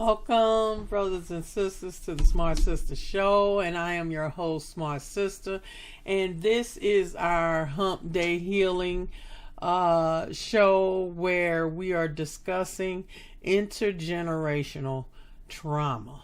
Welcome, brothers and sisters, to the Smartsistah show, and I am your host, Smartsistah, and this is our Hump Day Healing show where we are discussing intergenerational trauma.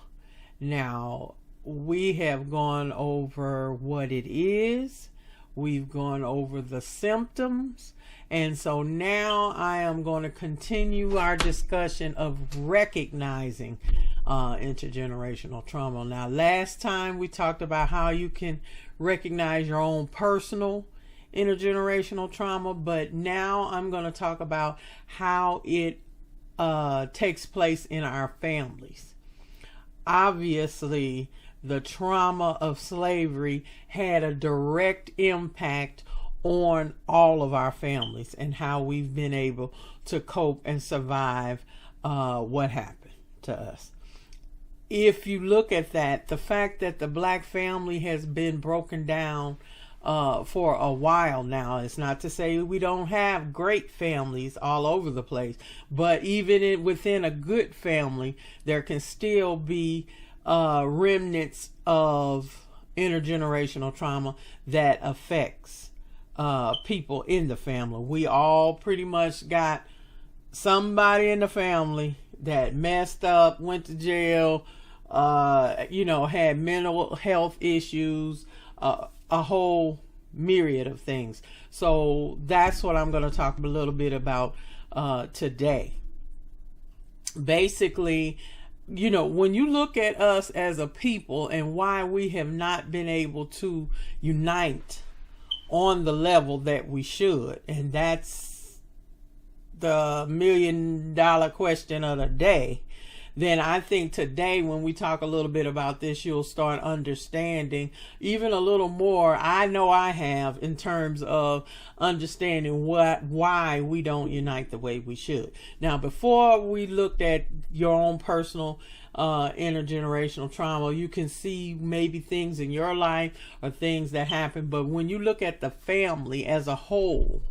Now, we have gone over what it is, we've gone over the symptoms, and so now I am going to continue our discussion of recognizing intergenerational trauma. Now, last time we talked about how you can recognize your own personal intergenerational trauma, but now I'm going to talk about how it takes place in our families. Obviously, the trauma of slavery had a direct impact on all of our families and how we've been able to cope and survive what happened to us. If you look at that, the fact that the black family has been broken down for a while now, it's not to say we don't have great families all over the place, but even within a good family, there can still be remnants of intergenerational trauma that affects people in the family. We all pretty much got somebody in the family that messed up, went to jail, had mental health issues, a whole myriad of things. So that's what I'm going to talk a little bit about today. Basically, when you look at us as a people and why we have not been able to unite on the level that we should, and that's the $1 million question of the day, then I think today when we talk a little bit about this, you'll start understanding even a little more. I know I have, in terms of understanding why we don't unite the way we should. Now, before we looked at your own personal intergenerational trauma, you can see maybe things in your life or things that happen, but when you look at the family as a whole,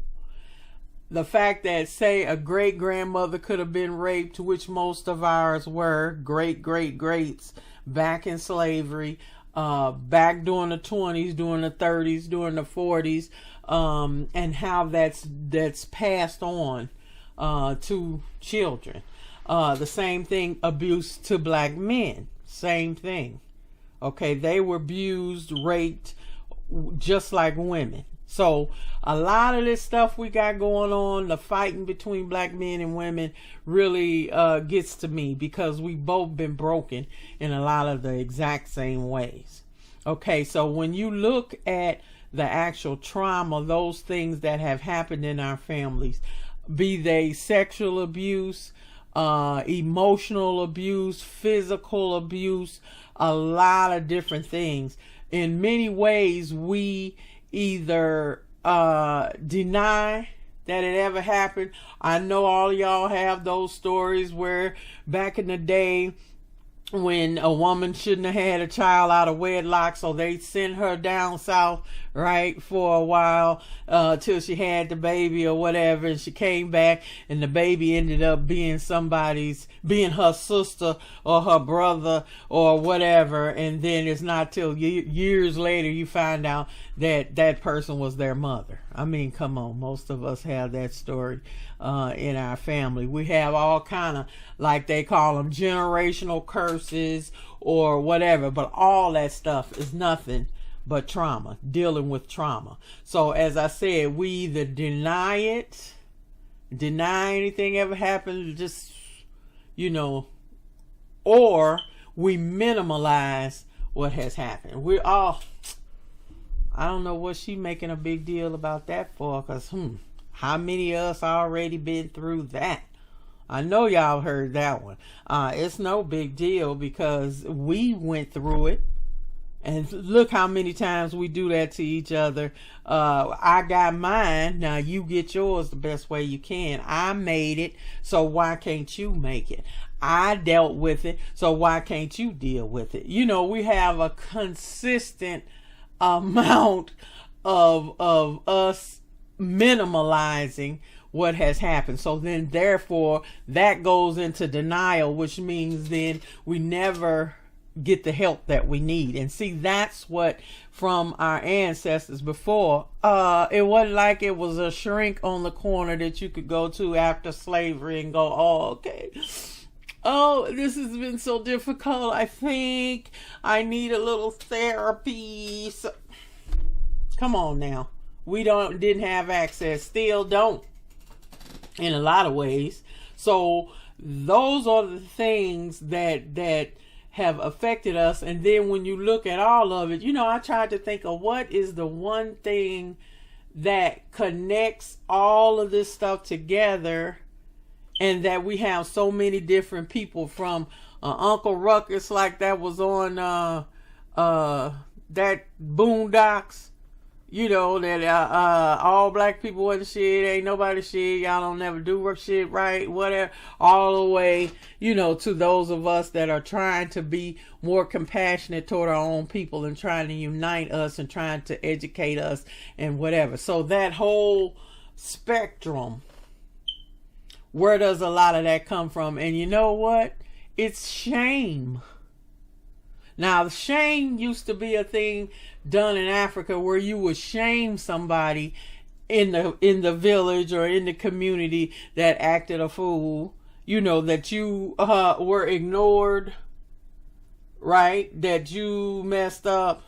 the fact that, say, a great grandmother could have been raped, which most of ours were, greats back in slavery, back during the 20s, during the 30s, during the 40s, and how that's passed on to children. The same thing, abuse to black men, same thing. Okay, they were abused, raped, just like women. So a lot of this stuff we got going on, the fighting between black men and women, really gets to me, because we both been broken in a lot of the exact same ways. Okay, so when you look at the actual trauma, those things that have happened in our families, be they sexual abuse, emotional abuse, physical abuse, a lot of different things. In many ways, we either deny that it ever happened. I know all y'all have those stories where back in the day, when a woman shouldn't have had a child out of wedlock, so they sent her down south, right, for a while, till she had the baby or whatever, and she came back and the baby ended up being being her sister or her brother or whatever, and then it's not till years later you find out that that person was their mother. I mean, come on, most of us have that story in our family. We have all kind of, like they call them, generational curses or whatever, but all that stuff is nothing but trauma, dealing with trauma. So as I said, we either deny anything ever happened, just, or we minimalize what has happened. I don't know what she making a big deal about that for, because how many of us already been through that? I know y'all heard that one. It's no big deal, because we went through it. And look how many times we do that to each other. I got mine, now you get yours the best way you can. I made it, so why can't you make it? I dealt with it, so why can't you deal with it? We have a consistent amount of us minimalizing what has happened. So then therefore that goes into denial, which means then we never get the help that we need. And see, that's what from our ancestors before, it wasn't like it was a shrink on the corner that you could go to after slavery and go, oh, okay, oh, this has been so difficult, I think I need a little therapy. So, come on now, we didn't have access, still don't in a lot of ways. So those are the things that have affected us. And then when you look at all of it, I tried to think of what is the one thing that connects all of this stuff together, and that we have so many different people from Uncle Ruckus, like that was on that Boondocks, that all black people wasn't shit, ain't nobody shit, y'all don't never do work shit right, whatever, all the way, to those of us that are trying to be more compassionate toward our own people and trying to unite us and trying to educate us and whatever. So that whole spectrum, where does a lot of that come from? And you know what? It's shame. Now, shame used to be a thing done in Africa where you would shame somebody in the village or in the community that acted a fool, that you were ignored, right? That you messed up,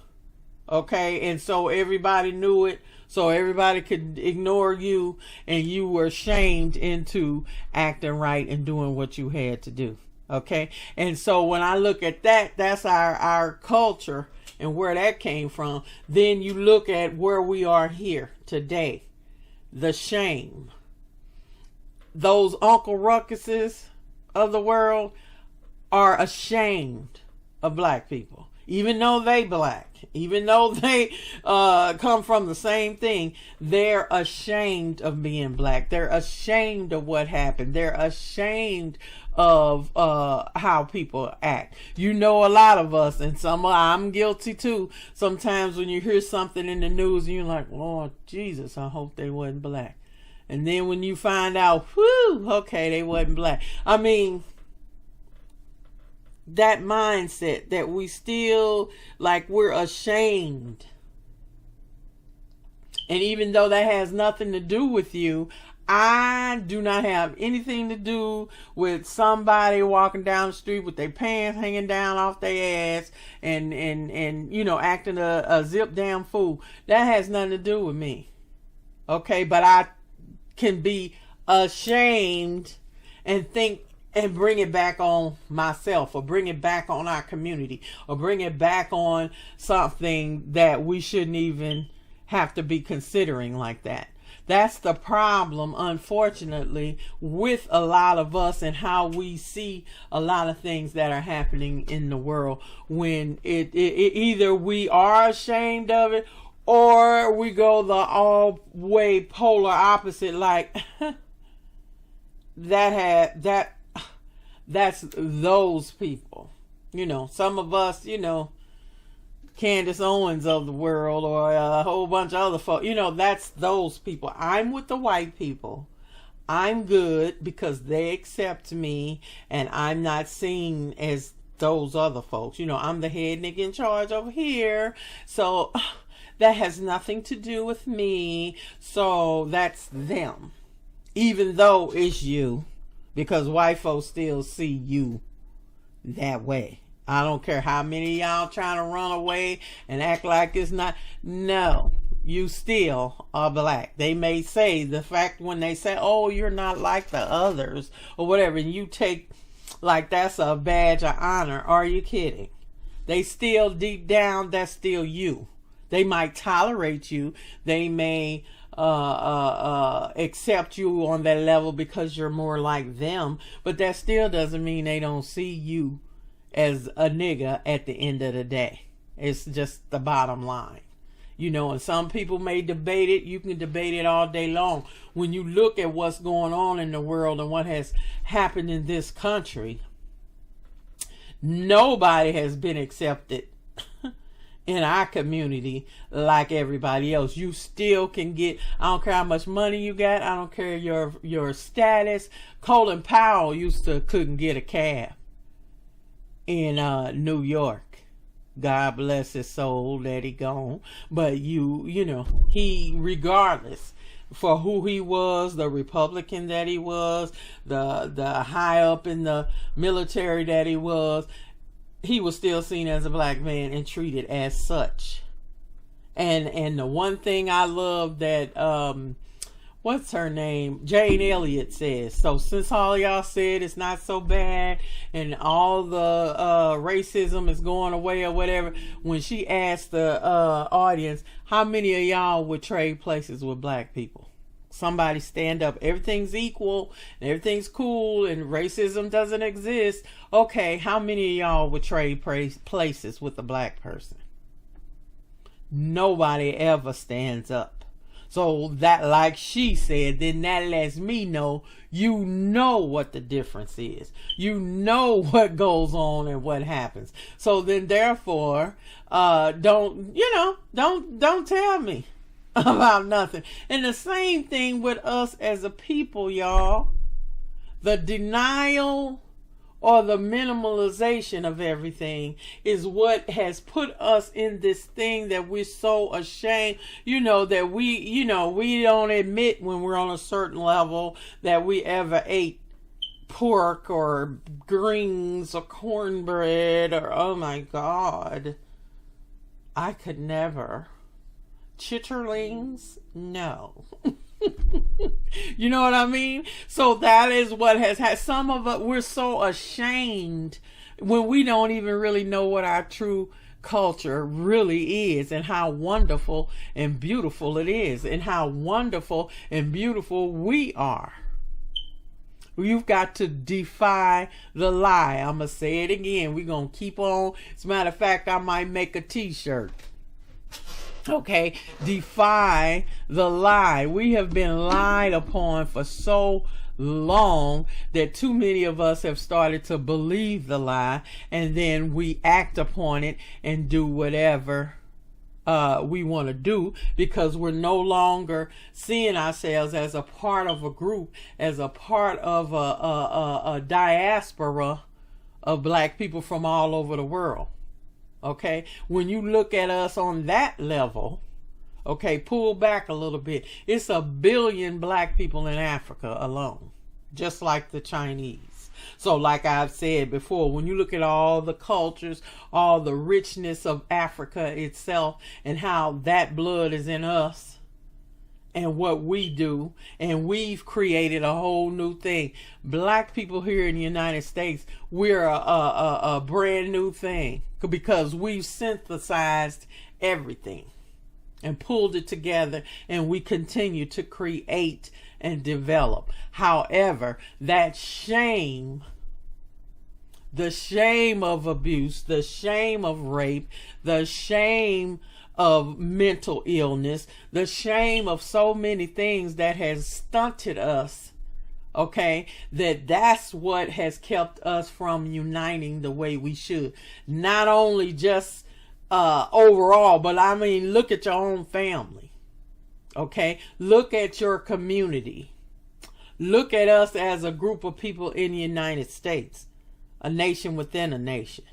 okay? And so everybody knew it, so everybody could ignore you, and you were shamed into acting right and doing what you had to do. Okay. And so when I look at that, that's our culture and where that came from. Then you look at where we are here today, the shame. Those Uncle Ruckuses of the world are ashamed of black people, even though they black, even though they come from the same thing. They're ashamed of being black. They're ashamed of what happened. They're ashamed of how people act. A lot of us, and I'm guilty too, sometimes when you hear something in the news and you're like, Lord Jesus, I hope they wasn't black. And then when you find out, whew, okay, they wasn't black. I mean, that mindset that we still, like, we're ashamed. And even though that has nothing to do with you, I do not have anything to do with somebody walking down the street with their pants hanging down off their ass and acting a zip damn fool. That has nothing to do with me. Okay, but I can be ashamed and think and bring it back on myself, or bring it back on our community, or bring it back on something that we shouldn't even have to be considering like that. That's the problem, unfortunately, with a lot of us and how we see a lot of things that are happening in the world, when it either we are ashamed of it or we go the all way polar opposite, like that's those people. Some of us, Candace Owens of the world, or a whole bunch of other folks, that's those people. I'm with the white people. I'm good because they accept me, and I'm not seen as those other folks. I'm the head nigga in charge over here, so that has nothing to do with me. So that's them, even though it's you, because white folks still see you that way. I don't care how many of y'all trying to run away and act like it's not. No, you still are black. They may say, the fact when they say, oh, you're not like the others or whatever, and you take like that's a badge of honor. Are you kidding? They still, deep down, that's still you. They might tolerate you. They may accept you on that level because you're more like them, but that still doesn't mean they don't see you as a nigga at the end of the day. It's just the bottom line. And some people may debate it. You can debate it all day long. When you look at what's going on in the world and what has happened in this country, nobody has been accepted in our community like everybody else. You still can get, I don't care how much money you got, I don't care your status. Colin Powell couldn't get a cab in New York. God bless his soul that he gone. But you know, he, regardless for who he was, the Republican that he was, the high up in the military that he was still seen as a black man and treated as such. And the one thing I love that what's her name, Jane Elliot says, so since all y'all said it's not so bad and all the racism is going away or whatever, when she asked the audience, how many of y'all would trade places with black people? Somebody stand up. Everything's equal and everything's cool and racism doesn't exist. Okay, how many of y'all would trade places with a black person? Nobody ever stands up. So that, like she said, then that lets me know you know what the difference is. You know what goes on and what happens. So then therefore, don't tell me about nothing. And the same thing with us as a people, y'all. The denial or the minimalization of everything is what has put us in this thing that we're so ashamed, that we don't admit when we're on a certain level that we ever ate pork or greens or cornbread or, oh my God, I could never. Chitterlings? No. You know what I mean? So that is what has had some of us, we're so ashamed when we don't even really know what our true culture really is and how wonderful and beautiful it is and how wonderful and beautiful we are. You've got to defy the lie. I'm going to say it again. We're going to keep on. As a matter of fact, I might make a t-shirt. Okay, defy the lie. We have been lied upon for so long that too many of us have started to believe the lie, and then we act upon it and do whatever we want to do, because we're no longer seeing ourselves as a part of a group, as a part of a diaspora of black people from all over the world. Okay, when you look at us on that level, okay, pull back a little bit. It's 1 billion black people in Africa alone, just like the Chinese. So like I've said before, when you look at all the cultures, all the richness of Africa itself and how that blood is in us and what we do, and we've created a whole new thing. Black people here in the United States, we're a brand new thing because we've synthesized everything and pulled it together, and we continue to create and develop. However, that shame, the shame of abuse, the shame of rape, the shame of mental illness, the shame of so many things that has stunted us, okay, that's what has kept us from uniting the way we should. Not only just overall, but I mean, look at your own family, okay? Look at your community. Look at us as a group of people in the United States, a nation within a nation.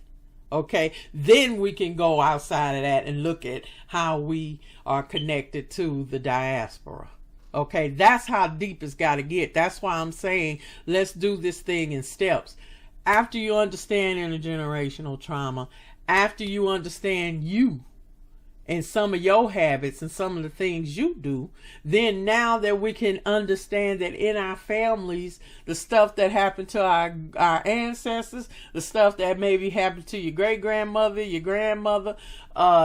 Okay, then we can go outside of that and look at how we are connected to the diaspora. Okay, that's how deep it's got to get. That's why I'm saying let's do this thing in steps. After you understand intergenerational trauma, after you understand you and some of your habits and some of the things you do, then now that we can understand that in our families, the stuff that happened to our ancestors, the stuff that maybe happened to your great-grandmother, your grandmother,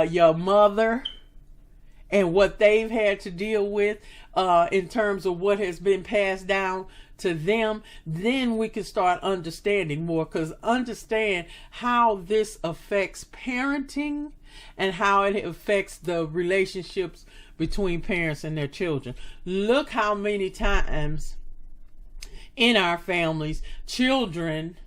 your mother, and what they've had to deal with in terms of what has been passed down to them, then we can start understanding more, because understand how this affects parenting and how it affects the relationships between parents and their children. Look how many times in our families children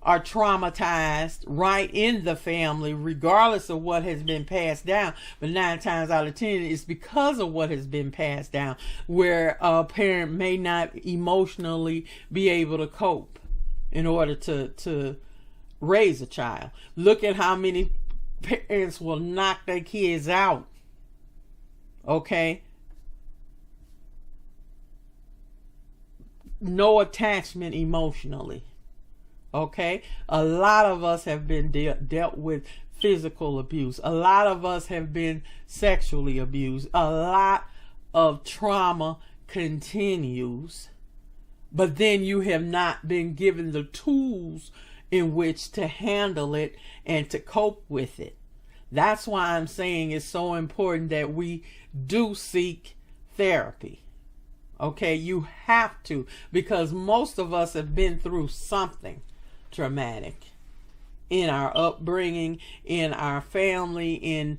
are traumatized right in the family, regardless of what has been passed down. But 9 times out of 10, it's because of what has been passed down, where a parent may not emotionally be able to cope in order to raise a child. Look at how many parents will knock their kids out. Okay? No attachment emotionally. Okay? A lot of us have been dealt with physical abuse. A lot of us have been sexually abused. A lot of trauma continues. But then you have not been given the tools in which to handle it and to cope with it. That's why I'm saying it's so important that we do seek therapy. Okay, you have to, because most of us have been through something traumatic in our upbringing, in our family, in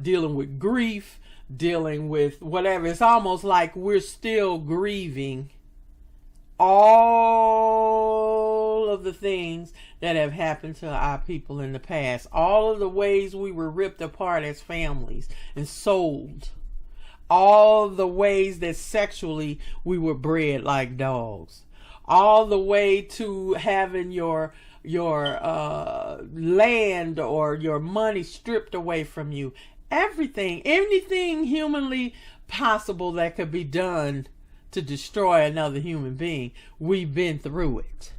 dealing with grief, dealing with whatever. It's almost like we're still grieving all of the things that have happened to our people in the past, all of the ways we were ripped apart as families and sold, all the ways that sexually we were bred like dogs, all the way to having your land or your money stripped away from you. Everything, anything humanly possible that could be done to destroy another human being, we've been through it.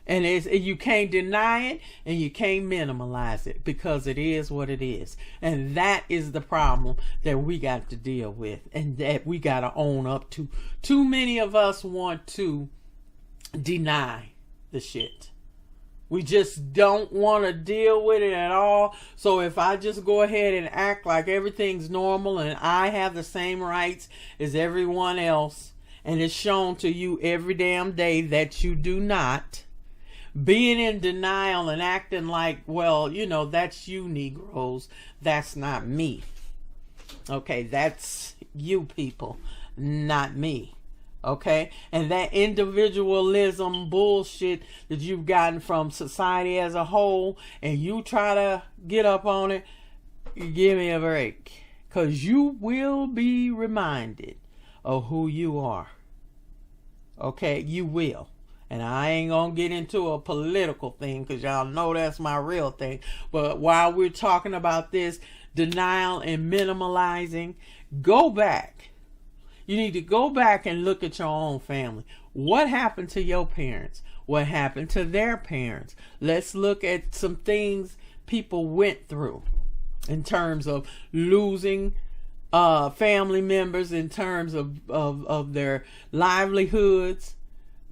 And you can't deny it and you can't minimize it, because it is what it is. And that is the problem that we got to deal with and that we got to own up to. Too many of us want to deny the shit. We just don't want to deal with it at all. So if I just go ahead and act like everything's normal and I have the same rights as everyone else, and it's shown to you every damn day that you do not, being in denial and acting like, well, you know, that's you Negroes, that's not me. Okay, that's you people, not me. Okay, and that individualism bullshit that you've gotten from society as a whole, and you try to get up on it, give me a break, because you will be reminded of who you are. Okay, you will. And I ain't gonna get into a political thing, because y'all know that's my real thing. But while we're talking about this denial and minimalizing, go back. You need to go back and look at your own family. What happened to your parents? What happened to their parents? Let's look at some things people went through in terms of losing family members, in terms of their livelihoods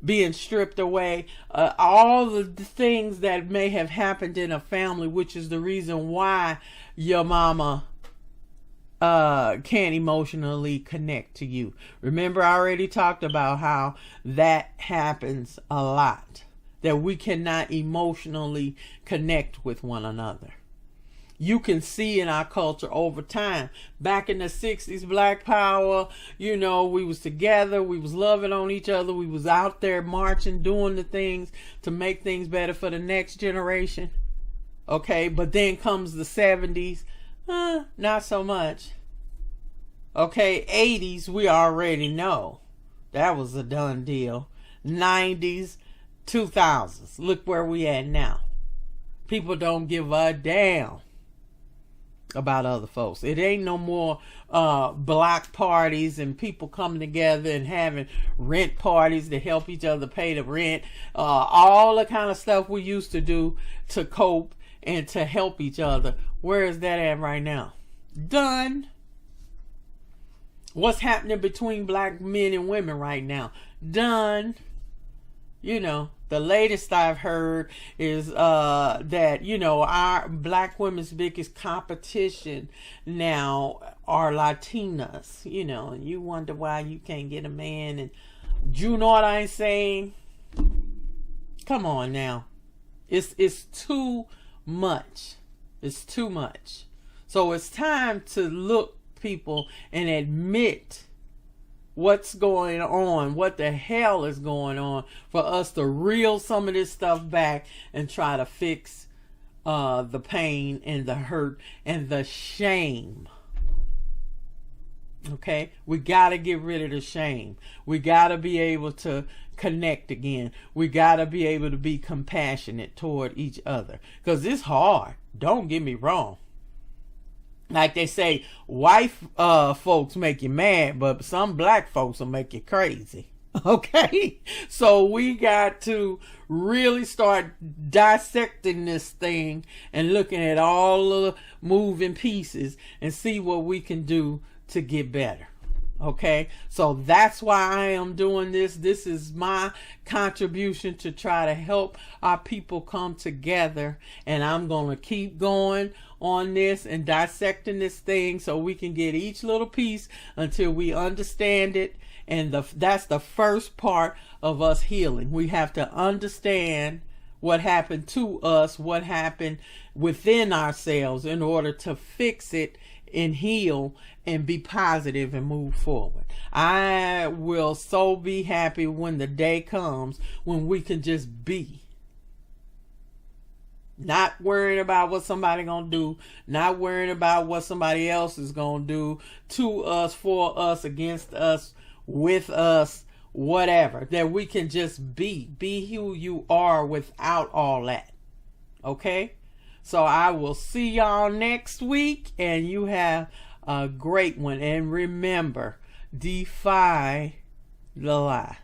being stripped away, all the things that may have happened in a family, which is the reason why your mama can't emotionally connect to you. Remember, I already talked about how that happens a lot, that we cannot emotionally connect with one another. You can see in our culture over time. Back in the 60s, Black Power, you know, we was together, we was loving on each other, we was out there marching, doing the things to make things better for the next generation. Okay, but then comes the 70s, not so much. Okay, 80s, we already know. That was a done deal. 90s, 2000s, look where we at now. People don't give a damn about other folks. It ain't no more block parties and people coming together and having rent parties to help each other pay the rent. All the kind of stuff we used to do to cope and to help each other. Where is that at right now? Done. What's happening between black men and women right now? Done. You know, the latest I've heard is that, you know, our black women's biggest competition now are Latinas, you know, and you wonder why you can't get a man. And you know what I'm saying? Come on now. It's too much. It's too much. So it's time to look people and admit what's going on, what the hell is going on, for us to reel some of this stuff back and try to fix the pain and the hurt and the shame. Okay, we got to get rid of the shame. We got to be able to connect again. We got to be able to be compassionate toward each other, because it's hard. Don't get me wrong. Like they say, white folks make you mad, but some black folks will make you crazy. Okay, so we got to really start dissecting this thing and looking at all the moving pieces and see what we can do to get better. Okay, so that's why I am doing this. This is my contribution to try to help our people come together, and I'm going to keep going on this and dissecting this thing so we can get each little piece until we understand it. And that's the first part of us healing. We have to understand what happened to us, what happened within ourselves, in order to fix it and heal and be positive and move forward. I will so be happy when the day comes when we can just be. Not worrying about what somebody gonna do, not worrying about what somebody else is gonna do to us, for us, against us, with us, whatever. That we can just be who you are without all that. Okay? So I will see y'all next week, and you have a great one. And remember, defy the lie.